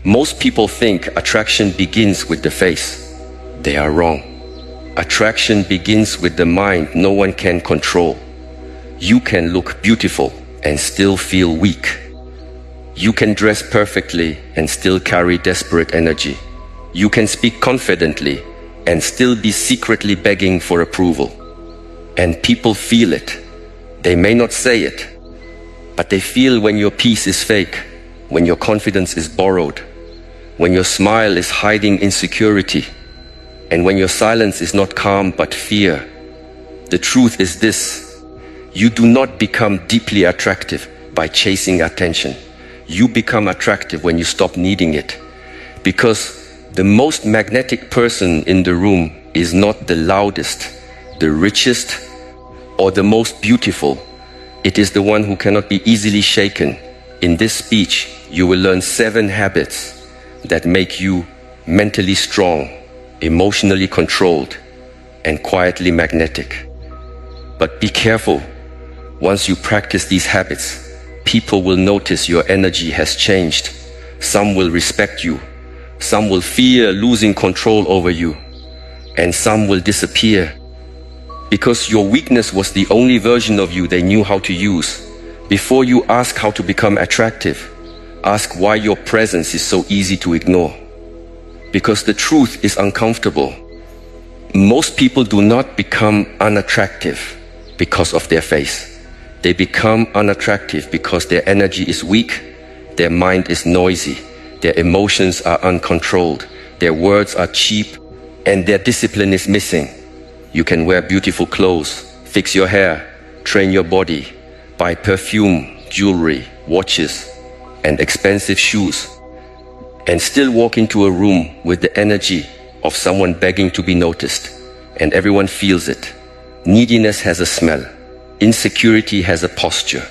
Most people think attraction begins with the face. They are wrong. Attraction begins with the mind no one can control. You can look beautiful and still feel weak. You can dress perfectly and still carry desperate energy. You can speak confidently and still be secretly begging for approval. And people feel it. They may not say it, but they feel when your peace is fake, when your confidence is borrowed, when your smile is hiding insecurity, and when your silence is not calm but fear. The truth is this: you do not become deeply attractive by chasing attention. You become attractive when you stop needing it. Because the most magnetic person in the room is not the loudest, the richest, or the most beautiful. It is the one who cannot be easily shaken. In this speech, you will learn 7 habits that make you mentally strong, emotionally controlled, and quietly magnetic. But be careful. Once you practice these habits, people will notice your energy has changed. Some will respect you. Some will fear losing control over you. And some will disappear. Because your weakness was the only version of you they knew how to use. Before you ask how to become attractive, ask why your presence is so easy to ignore. Because the truth is uncomfortable. Most people do not become unattractive because of their face. They become unattractive because their energy is weak, their mind is noisy, their emotions are uncontrolled, their words are cheap, and their discipline is missing. You can wear beautiful clothes, fix your hair, train your body, buy perfume, jewelry, watches, and expensive shoes, and still walk into a room with the energy of someone begging to be noticed, and everyone feels it. Neediness has a smell. Insecurity has a posture.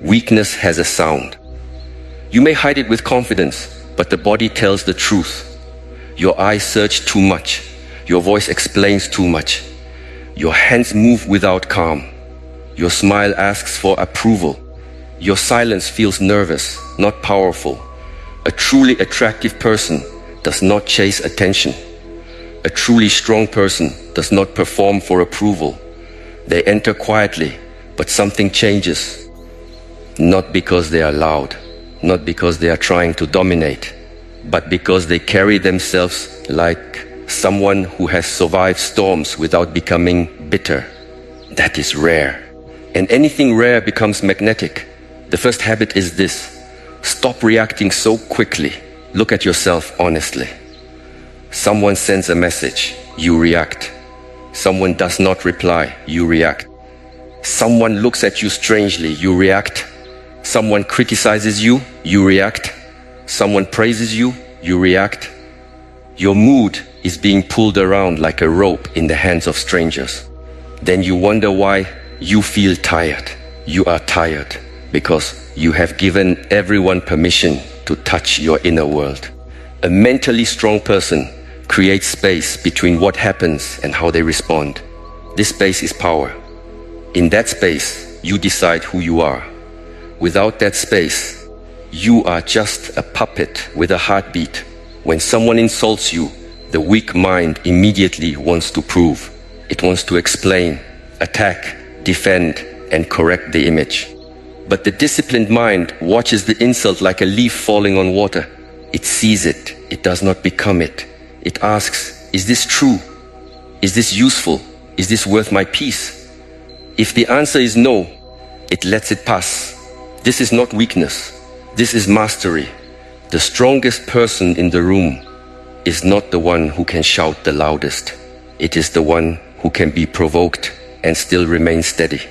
Weakness has a sound. You may hide it with confidence, but the body tells the truth. Your eyes search too much. Your voice explains too much. Your hands move without calm. Your smile asks for approval. Your silence feels nervous, not powerful. A truly attractive person does not chase attention. A truly strong person does not perform for approval. They enter quietly, but something changes. Not because they are loud, not because they are trying to dominate, but because they carry themselves like someone who has survived storms without becoming bitter. That is rare. And anything rare becomes magnetic. The first habit is this: stop reacting so quickly. Look at yourself honestly. Someone sends a message, you react. Someone does not reply, you react. Someone looks at you strangely, you react. Someone criticizes you, you react. Someone praises you, you react. Your mood is being pulled around like a rope in the hands of strangers. Then you wonder why you feel tired. You are tired because you have given everyone permission to touch your inner world. A mentally strong person creates space between what happens and how they respond. This space is power. In that space, you decide who you are. Without that space, you are just a puppet with a heartbeat. When someone insults you, the weak mind immediately wants to prove. It wants to explain, attack, defend, and correct the image. But the disciplined mind watches the insult like a leaf falling on water. It sees it. It does not become it. It asks, is this true? Is this useful? Is this worth my peace? If the answer is no, it lets it pass. This is not weakness. This is mastery. The strongest person in the room is not the one who can shout the loudest. It is the one who can be provoked and still remain steady.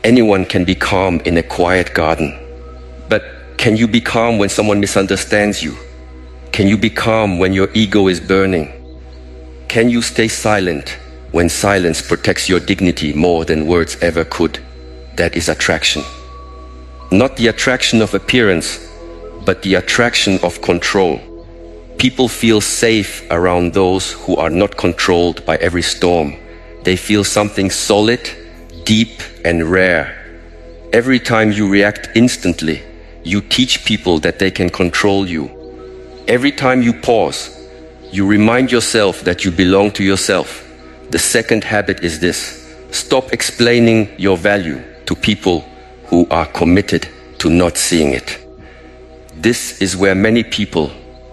Anyone can be calm in a quiet garden. But can you be calm when someone misunderstands you? Can you be calm when your ego is burning? Can you stay silent when silence protects your dignity more than words ever could? That is attraction. Not the attraction of appearance, but the attraction of control. People feel safe around those who are not controlled by every storm. They feel something solid, deep, and rare. Every time you react instantly, you teach people that they can control you. Every time you pause, you remind yourself that you belong to yourself. The second habit is this: stop explaining your value to people who are committed to not seeing it. This is where many people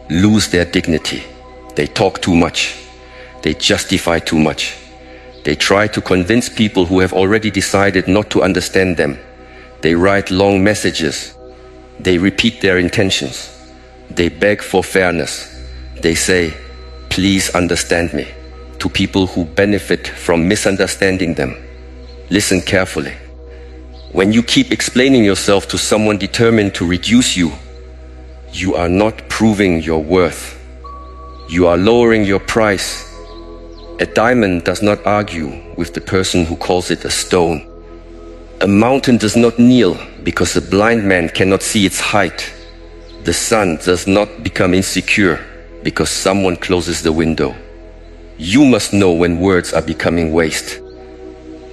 lose their dignity. They talk too much. They justify too much. They try to convince people who have already decided not to understand them. They write long messages. They repeat their intentions. They beg for fairness. They say, "Please understand me," to people who benefit from misunderstanding them. Listen carefully. When you keep explaining yourself to someone determined to reduce you, you are not proving your worth. You are lowering your price. A diamond does not argue with the person who calls it a stone. A mountain does not kneel because a blind man cannot see its height. The sun does not become insecure because someone closes the window. You must know when words are becoming waste.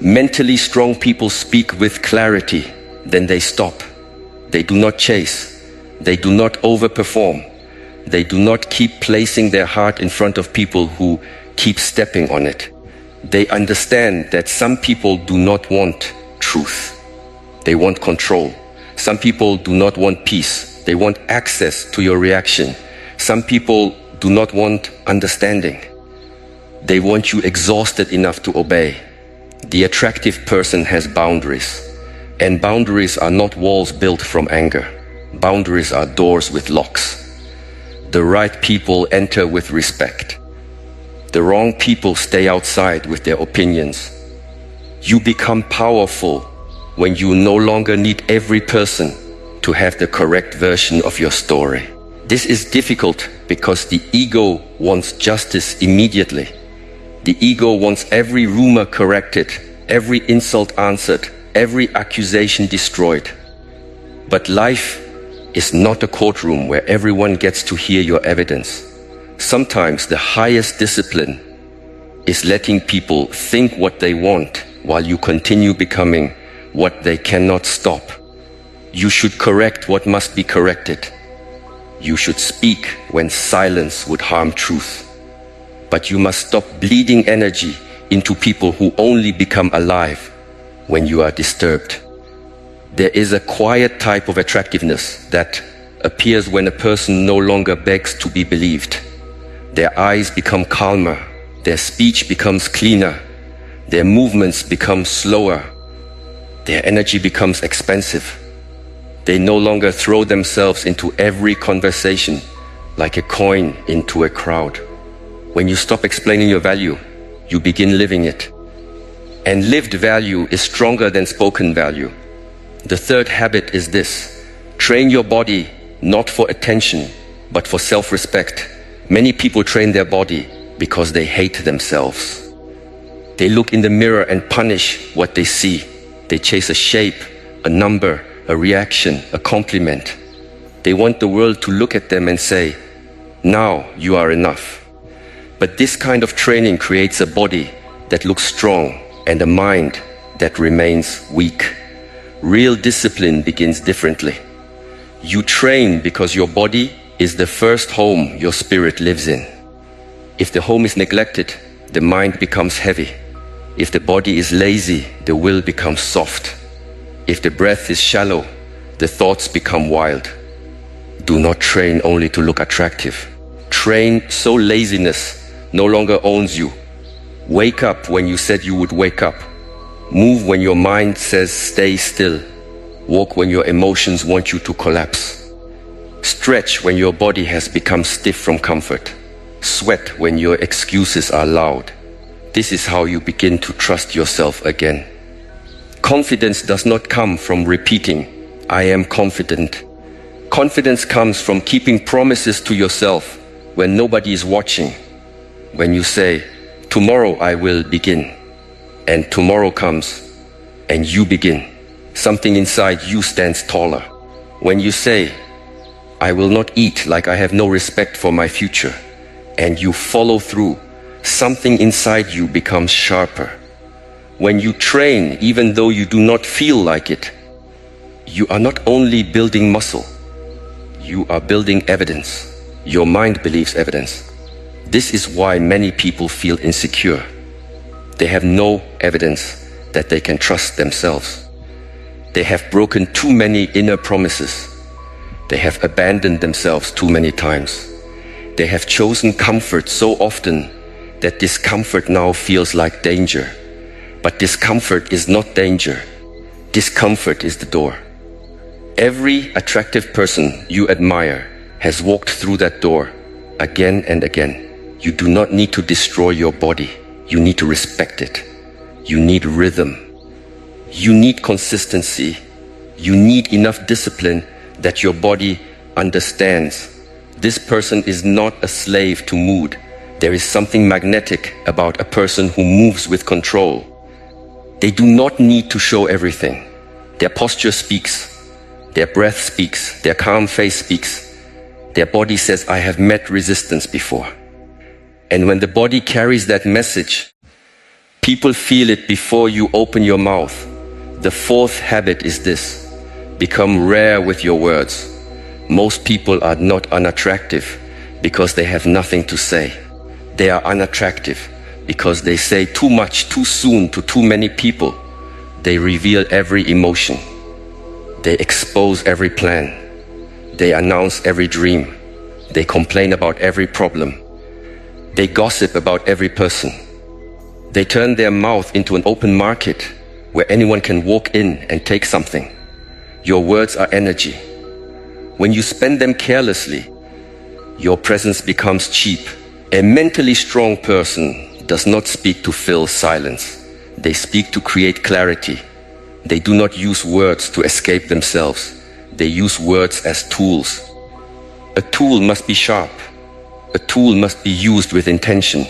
Mentally strong people speak with clarity, then they stop. They do not chase. They do not overperform. They do not keep placing their heart in front of people who keep stepping on it. They understand that some people do not want truth. They want control. Some people do not want peace. They want access to your reaction. Some people do not want understanding. They want you exhausted enough to obey. The attractive person has boundaries, and boundaries are not walls built from anger. Boundaries are doors with locks. The right people enter with respect. The wrong people stay outside with their opinions. You become powerful when you no longer need every person to have the correct version of your story. This is difficult because the ego wants justice immediately. The ego wants every rumor corrected, every insult answered, every accusation destroyed. But life is not a courtroom where everyone gets to hear your evidence. Sometimes the highest discipline is letting people think what they want while you continue becoming what they cannot stop. You should correct what must be corrected. You should speak when silence would harm truth. But you must stop bleeding energy into people who only become alive when you are disturbed. There is a quiet type of attractiveness that appears when a person no longer begs to be believed. Their eyes become calmer, their speech becomes cleaner, their movements become slower, their energy becomes expansive. They no longer throw themselves into every conversation like a coin into a crowd. When you stop explaining your value, you begin living it. And lived value is stronger than spoken value. The third habit is this: train your body not for attention, but for self-respect. Many people train their body because they hate themselves. They look in the mirror and punish what they see. They chase a shape, a number, a reaction, a compliment. They want the world to look at them and say, "Now you are enough." But this kind of training creates a body that looks strong and a mind that remains weak. Real discipline begins differently. You train because your body is the first home your spirit lives in. If the home is neglected, the mind becomes heavy. If the body is lazy, the will becomes soft. If the breath is shallow, the thoughts become wild. Do not train only to look attractive. Train so laziness no longer owns you. Wake up when you said you would wake up. Move when your mind says stay still. Walk when your emotions want you to collapse. Stretch when your body has become stiff from comfort. Sweat when your excuses are loud. This is how you begin to trust yourself again. Confidence does not come from repeating, "I am confident." Confidence comes from keeping promises to yourself when nobody is watching. When you say, "Tomorrow I will begin," and tomorrow comes, and you begin, something inside you stands taller. When you say, "I will not eat like I have no respect for my future," and you follow through, something inside you becomes sharper. When you train even though you do not feel like it, you are not only building muscle, you are building evidence. Your mind believes evidence. This is why many people feel insecure. They have no evidence that they can trust themselves. They have broken too many inner promises. They have abandoned themselves too many times. They have chosen comfort so often that discomfort now feels like danger. But discomfort is not danger. Discomfort is the door. Every attractive person you admire has walked through that door again and again. You do not need to destroy your body. You need to respect it. You need rhythm. You need consistency. You need enough discipline that your body understands. This person is not a slave to mood. There is something magnetic about a person who moves with control. They do not need to show everything. Their posture speaks. Their breath speaks. Their calm face speaks. Their body says, I have met resistance before. And when the body carries that message, people feel it before you open your mouth. The fourth habit is this: become rare with your words. Most people are not unattractive because they have nothing to say. They are unattractive because they say too much too soon to too many people. They reveal every emotion. They expose every plan. They announce every dream. They complain about every problem. They gossip about every person. They turn their mouth into an open market where anyone can walk in and take something. Your words are energy. When you spend them carelessly, your presence becomes cheap. A mentally strong person does not speak to fill silence. They speak to create clarity. They do not use words to escape themselves. They use words as tools. A tool must be sharp. A tool must be used with intention.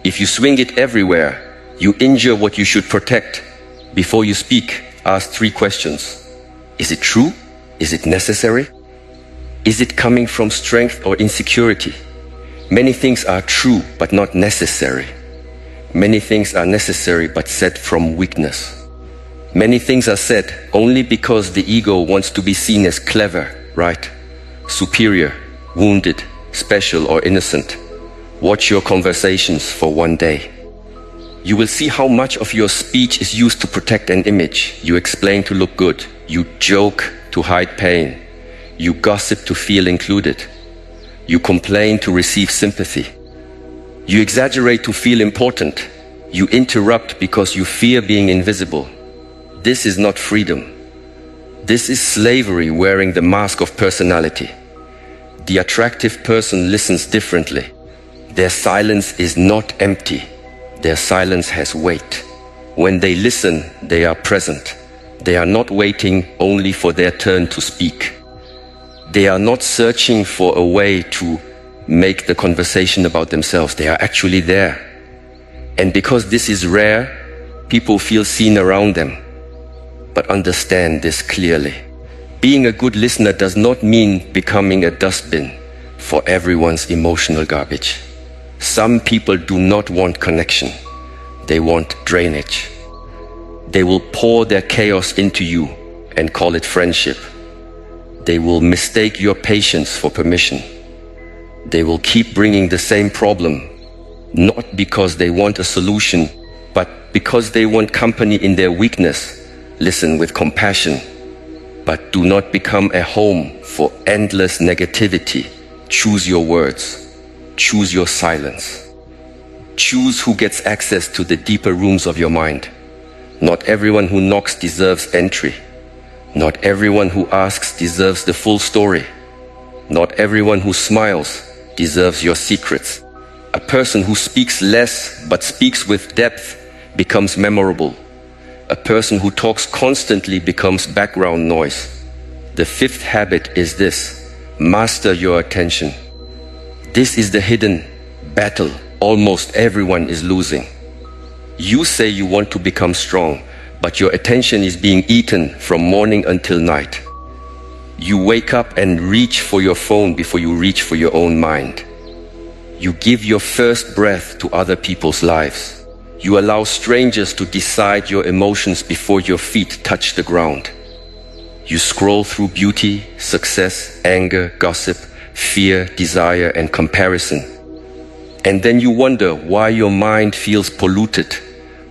If you swing it everywhere, you injure what you should protect. Before you speak, ask 3 questions. Is it true? Is it necessary? Is it coming from strength or insecurity? Many things are true but not necessary. Many things are necessary but said from weakness. Many things are said only because the ego wants to be seen as clever, right, superior, wounded, special or innocent. Watch your conversations for one day. You will see how much of your speech is used to protect an image. You explain to look good. You joke to hide pain. You gossip to feel included. You complain to receive sympathy. You exaggerate to feel important. You interrupt because you fear being invisible. This is not freedom. This is slavery wearing the mask of personality. The attractive person listens differently. Their silence is not empty. Their silence has weight. When they listen, they are present. They are not waiting only for their turn to speak. They are not searching for a way to make the conversation about themselves. They are actually there. And because this is rare, people feel seen around them. But understand this clearly. Being a good listener does not mean becoming a dustbin for everyone's emotional garbage. Some people do not want connection. They want drainage. They will pour their chaos into you and call it friendship. They will mistake your patience for permission. They will keep bringing the same problem, not because they want a solution, but because they want company in their weakness. Listen with compassion, but do not become a home for endless negativity. Choose your words. Choose your silence. Choose who gets access to the deeper rooms of your mind. Not everyone who knocks deserves entry. Not everyone who asks deserves the full story. Not everyone who smiles deserves your secrets. A person who speaks less but speaks with depth becomes memorable. A person who talks constantly becomes background noise. The 5th habit is this: master your attention. This is the hidden battle almost everyone is losing. You say you want to become strong, but your attention is being eaten from morning until night. You wake up and reach for your phone before you reach for your own mind. You give your first breath to other people's lives. You allow strangers to decide your emotions before your feet touch the ground. You scroll through beauty, success, anger, gossip, fear, desire, and comparison. And then you wonder why your mind feels polluted.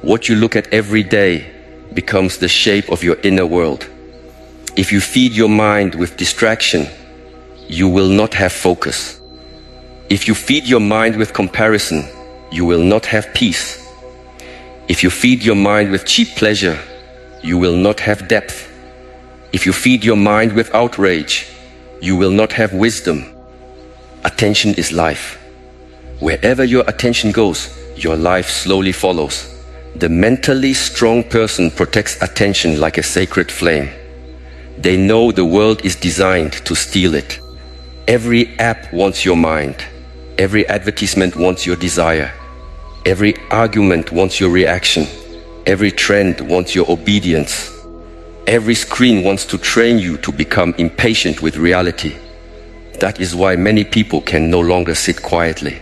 What you look at every day becomes the shape of your inner world. If you feed your mind with distraction, you will not have focus. If you feed your mind with comparison, you will not have peace. If you feed your mind with cheap pleasure, you will not have depth. If you feed your mind with outrage, you will not have wisdom. Attention is life. Wherever your attention goes, your life slowly follows. The mentally strong person protects attention like a sacred flame. They know the world is designed to steal it. Every app wants your mind. Every advertisement wants your desire. Every argument wants your reaction. Every trend wants your obedience. Every screen wants to train you to become impatient with reality. That is why many people can no longer sit quietly.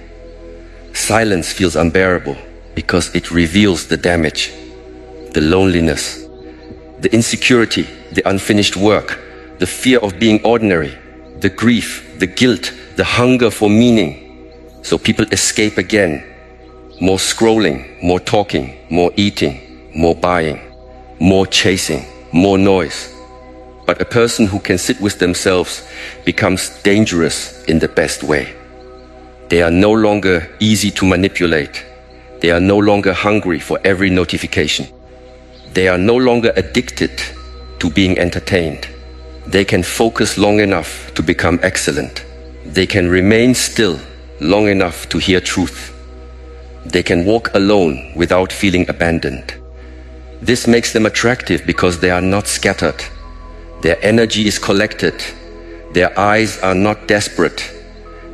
Silence feels unbearable because it reveals the damage, the loneliness, the insecurity, the unfinished work, the fear of being ordinary, the grief, the guilt, the hunger for meaning. So people escape again. More scrolling, more talking, more eating, more buying, more chasing, more noise. But a person who can sit with themselves becomes dangerous in the best way. They are no longer easy to manipulate. They are no longer hungry for every notification. They are no longer addicted to being entertained. They can focus long enough to become excellent. They can remain still long enough to hear truth. They can walk alone without feeling abandoned. This makes them attractive because they are not scattered. Their energy is collected. Their eyes are not desperate.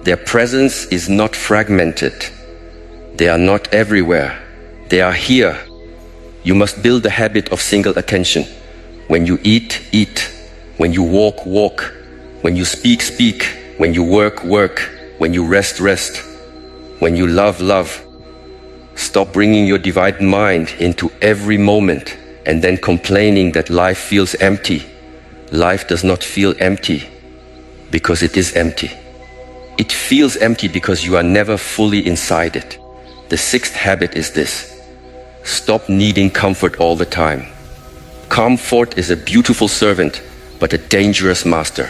Their presence is not fragmented. They are not everywhere. They are here. You must build the habit of single attention. When you eat, eat. When you walk, walk. When you speak, speak. When you work, work. When you rest, rest. When you love, love. Stop bringing your divided mind into every moment and then complaining that life feels empty. Life does not feel empty because it is empty. It feels empty because you are never fully inside it. The sixth habit is this: stop needing comfort all the time. Comfort is a beautiful servant, but a dangerous master.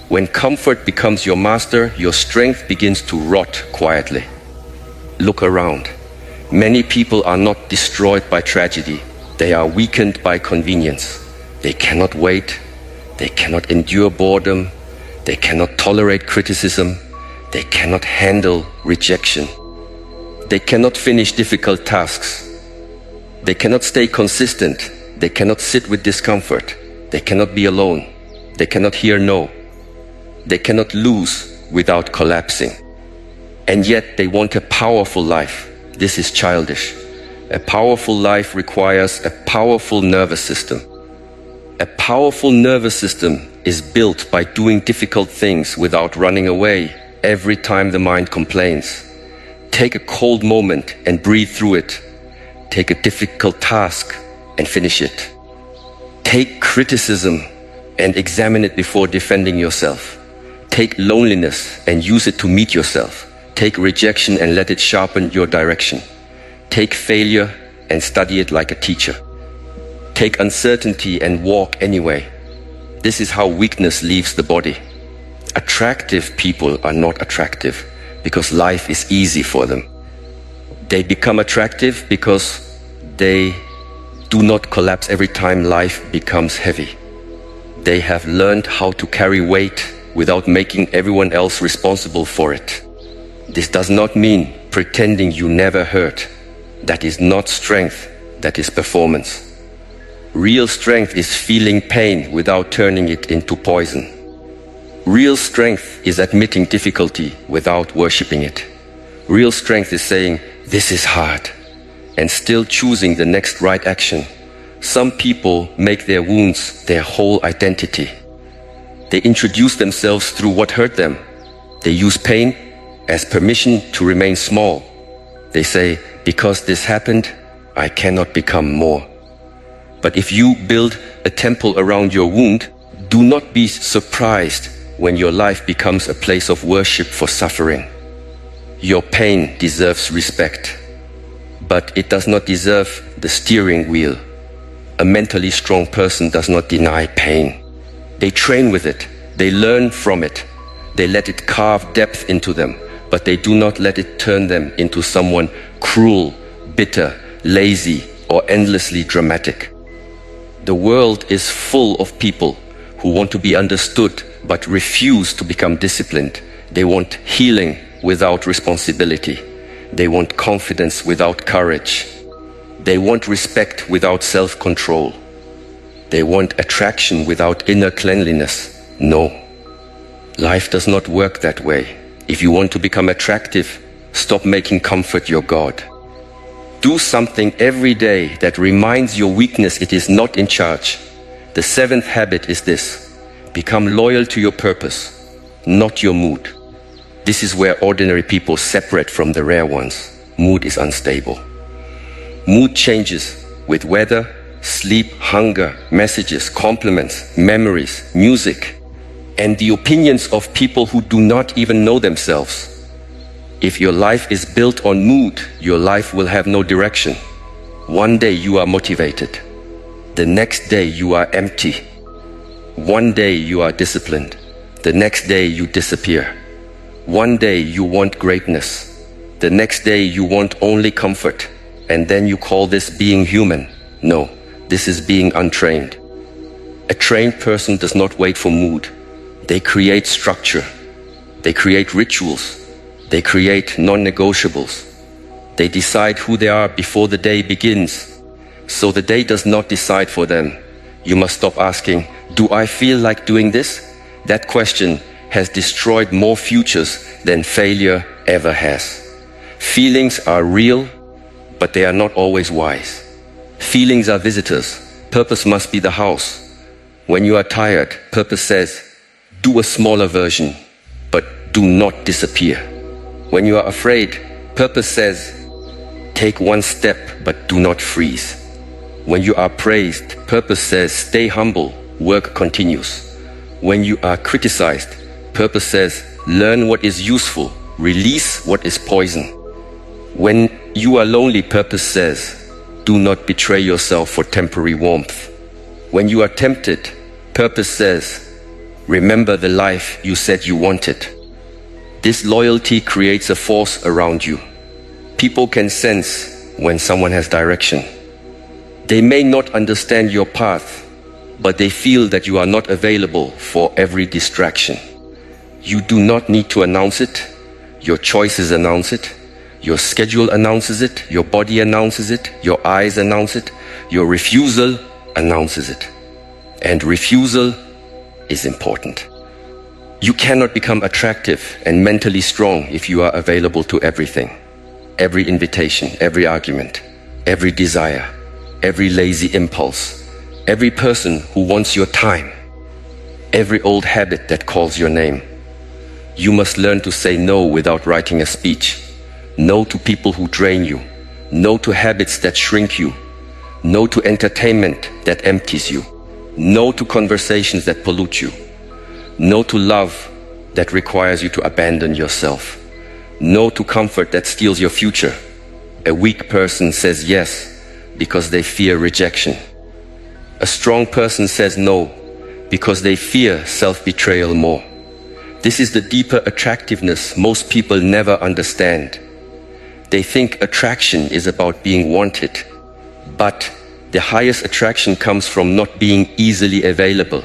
When comfort becomes your master, your strength begins to rot quietly. Look around. Many people are not destroyed by tragedy. They are weakened by convenience. They cannot wait. They cannot endure boredom. They cannot tolerate criticism. They cannot handle rejection. They cannot finish difficult tasks. They cannot stay consistent. They cannot sit with discomfort. They cannot be alone. They cannot hear no. They cannot lose without collapsing. And yet they want a powerful life. This is childish. A powerful life requires a powerful nervous system. A powerful nervous system is built by doing difficult things without running away every time the mind complains. Take a cold moment and breathe through it. Take a difficult task and finish it. Take criticism and examine it before defending yourself. Take loneliness and use it to meet yourself. Take rejection and let it sharpen your direction. Take failure and study it like a teacher. Take uncertainty and walk anyway. This is how weakness leaves the body. Attractive people are not attractive because life is easy for them. They become attractive because they do not collapse every time life becomes heavy. They have learned how to carry weight without making everyone else responsible for it. This does not mean pretending you never hurt. That is not strength, that is performance. Real strength is feeling pain without turning it into poison. Real strength is admitting difficulty without worshipping it. Real strength is saying, this is hard, and still choosing the next right action. Some people make their wounds their whole identity. They introduce themselves through what hurt them. They use pain as permission to remain small. They say, because this happened, I cannot become more. But if you build a temple around your wound, do not be surprised when your life becomes a place of worship for suffering. Your pain deserves respect, but it does not deserve the steering wheel. A mentally strong person does not deny pain. They train with it, they learn from it, they let it carve depth into them, but they do not let it turn them into someone cruel, bitter, lazy, or endlessly dramatic. The world is full of people who want to be understood but refuse to become disciplined. They want healing without responsibility. They want confidence without courage. They want respect without self-control. They want attraction without inner cleanliness. No, life does not work that way. If you want to become attractive, stop making comfort your God. Do something every day that reminds your weakness it is not in charge. The seventh habit is this: become loyal to your purpose, not your mood. This is where ordinary people separate from the rare ones. Mood is unstable. Mood changes with weather, sleep, hunger, messages, compliments, memories, music, and the opinions of people who do not even know themselves. If your life is built on mood, your life will have no direction. One day you are motivated. The next day you are empty. One day you are disciplined. The next day you disappear. One day you want greatness. The next day you want only comfort. And then you call this being human. No, this is being untrained. A trained person does not wait for mood. They create structure. They create rituals. They create non-negotiables. They decide who they are before the day begins. So the day does not decide for them. You must stop asking, do I feel like doing this? That question has destroyed more futures than failure ever has. Feelings are real, but they are not always wise. Feelings are visitors. Purpose must be the house. When you are tired, purpose says, do a smaller version, but do not disappear. When you are afraid, purpose says, take one step, but do not freeze. When you are praised, purpose says, stay humble, work continues. When you are criticized, purpose says, learn what is useful, release what is poison. When you are lonely, purpose says, do not betray yourself for temporary warmth. When you are tempted, purpose says, remember the life you said you wanted. This loyalty creates a force around you. People can sense when someone has direction. They may not understand your path, but they feel that you are not available for every distraction. You do not need to announce it. Your choices announce it. Your schedule announces it. Your body announces it. Your eyes announce it. Your refusal announces it. And refusal is important. You cannot become attractive and mentally strong if you are available to everything. Every invitation, every argument, every desire, every lazy impulse, every person who wants your time, every old habit that calls your name. You must learn to say no without writing a speech. No to people who drain you. No to habits that shrink you. No to entertainment that empties you. No to conversations that pollute you. No to love that requires you to abandon yourself. No to comfort that steals your future. A weak person says yes because they fear rejection. A strong person says no because they fear self-betrayal more. This is the deeper attractiveness most people never understand. They think attraction is about being wanted, but the highest attraction comes from not being easily available.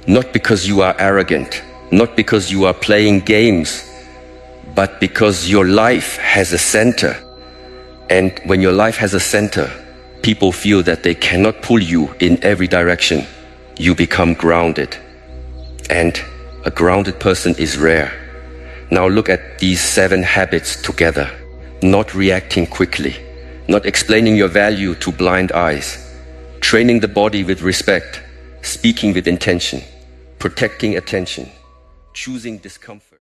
Not because you are arrogant, not because you are playing games, but because your life has a center. And when your life has a center, people feel that they cannot pull you in every direction. You become grounded. And a grounded person is rare. Now look at these 7 habits together. Not reacting quickly, not explaining your value to blind eyes, training the body with respect, speaking with intention, protecting attention, choosing discomfort.